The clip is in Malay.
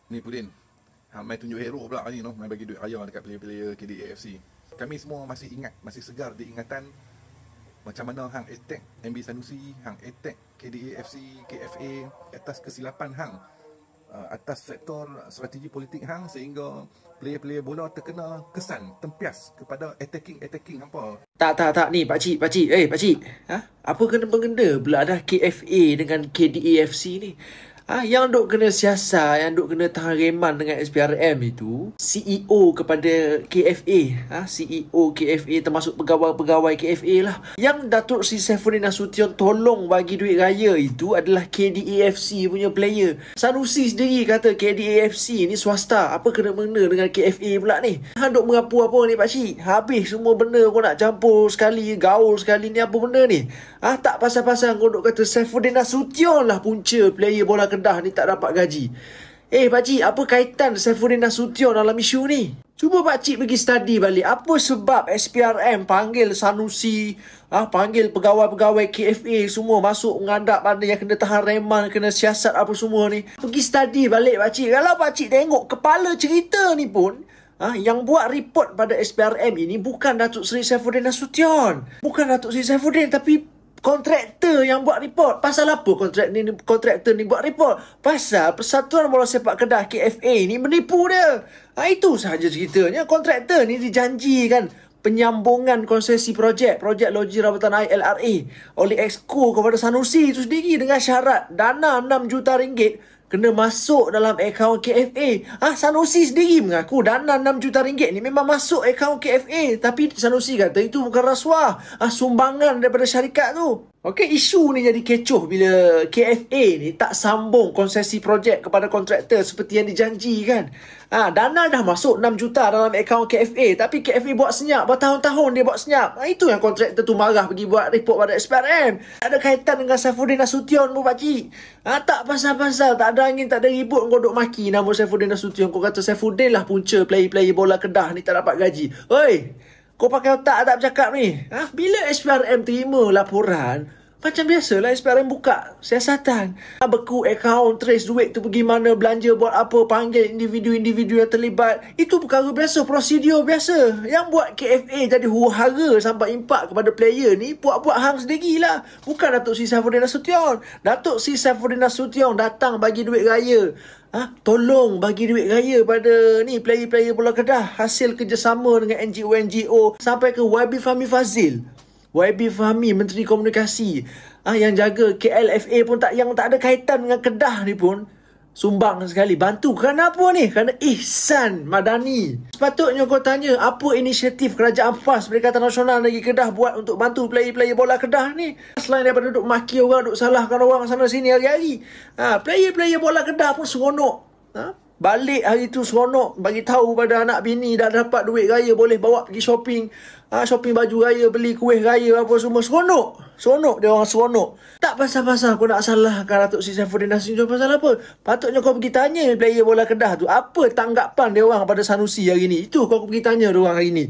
Ni Pudin, main tunjuk hero pula ni, main bagi duit raya dekat player-player KDAFC. Kami semua masih ingat, masih segar di ingatan macam mana hang attack MB Sanusi, hang attack KDAFC, KFA atas kesilapan hang, atas faktor strategi politik hang, sehingga player-player bola terkena kesan tempias kepada attacking hampa. Tak ni pakcik. Pakcik. Apa kena-mengena pula dah KFA dengan KDAFC ni? Yang duk kena siasat, yang duk kena tahan reman dengan SPRM itu CEO kepada KFA, CEO KFA termasuk pegawai-pegawai KFA lah. Yang Datuk Seri Saifuddin Nasution tolong bagi duit raya itu adalah KDAFC punya player. Sanusi sendiri kata KDAFC ni swasta. Apa kena-mengena dengan KFA pula ni? Hang duk mengapu apa ni pakcik? Habis semua benda kau nak campur sekali, gaul sekali ni, apa benda ni? Tak pasal-pasal kau duk kata Saifuddin Nasution lah punca player bola Kedah ni tak dapat gaji. Pakcik, apa kaitan Saifuddin Nasution dalam isu ni? Cuba pakcik pergi study balik. Apa sebab SPRM panggil Sanusi, panggil pegawai-pegawai KFA semua masuk mengadap ada yang kena tahan reman, kena siasat apa semua ni. Pergi study balik pakcik. Kalau pakcik tengok kepala cerita ni pun, yang buat report pada SPRM ini bukan Datuk Seri Saifuddin Nasution. Bukan Datuk Seri Saifuddin, tapi kontraktor yang buat report. Pasal apa kontraktor ni buat report? Pasal Persatuan Bola Sepak Kedah KFA ni menipu dia. Itu sahaja ceritanya. Kontraktor ni dijanjikan penyambungan konsesi projek Loji Rawatan Air LRA oleh Exco kepada Sanusi itu sendiri dengan syarat dana 6 juta ringgit kena masuk dalam akaun KFA. Sanusi sendiri mengaku dana 6 juta ringgit ni memang masuk akaun KFA. Tapi Sanusi kata itu bukan rasuah, sumbangan daripada syarikat tu. Okey, isu ni jadi kecoh bila KFA ni tak sambung konsesi projek kepada kontraktor seperti yang dijanjikan. Dana dah masuk 6 juta dalam akaun KFA, tapi KFA buat senyap. Bertahun-tahun dia buat senyap. Itu yang kontraktor tu marah pergi buat report pada SPRM. Tak ada kaitan dengan Saifuddin Nasution pun pakcik. Tak pasal-pasal, tak ada angin, tak ada ribut. Kau duk maki nama Saifuddin Nasution. Kau kata Saifuddin lah punca player-player bola Kedah ni tak dapat gaji. Oi, kau pakai otak tak bercakap ni? Bila SPRM terima laporan, macam biasalah SPRM buka siasatan. Beku akaun, trace duit tu pergi mana, belanja buat apa, panggil individu-individu yang terlibat. Itu perkara biasa, prosedur biasa. Yang buat KFA jadi huru-hara sampai impak kepada player ni, buat-buat hang sendirilah. Bukan Datuk Seri Saifuddin Nasution. Datuk Seri Saifuddin Nasution datang bagi duit raya. Tolong bagi duit raya pada ni player-player bola Kedah hasil kerjasama dengan NGO-NGO sampai ke YB Fahmi Fazil. YB Fahmi, Menteri Komunikasi, yang jaga KLFA pun tak ada kaitan dengan Kedah ni pun sumbang sekali. Bantu kerana apa ni? Kerana ihsan madani. Sepatutnya kau tanya apa inisiatif Kerajaan PAS Perikatan Nasional Negeri Kedah buat untuk bantu player-player bola Kedah ni. Selain daripada duk maki orang, duk salahkan orang sana sini hari-hari. Player-player bola Kedah pun seronok. Balik hari tu seronok bagi tahu pada anak bini dah dapat duit raya, boleh bawa pergi shopping. Shopping baju raya, beli kuih raya apa semua. Seronok dia orang seronok. Tak pasal-pasal kau nak salahkan Datuk Seri Saifuddin Nasution pasal apa. Patutnya kau pergi tanya player bola Kedah tu apa tanggapan dia orang pada Sanusi hari ni. Itu kau pergi tanya dia orang hari ni.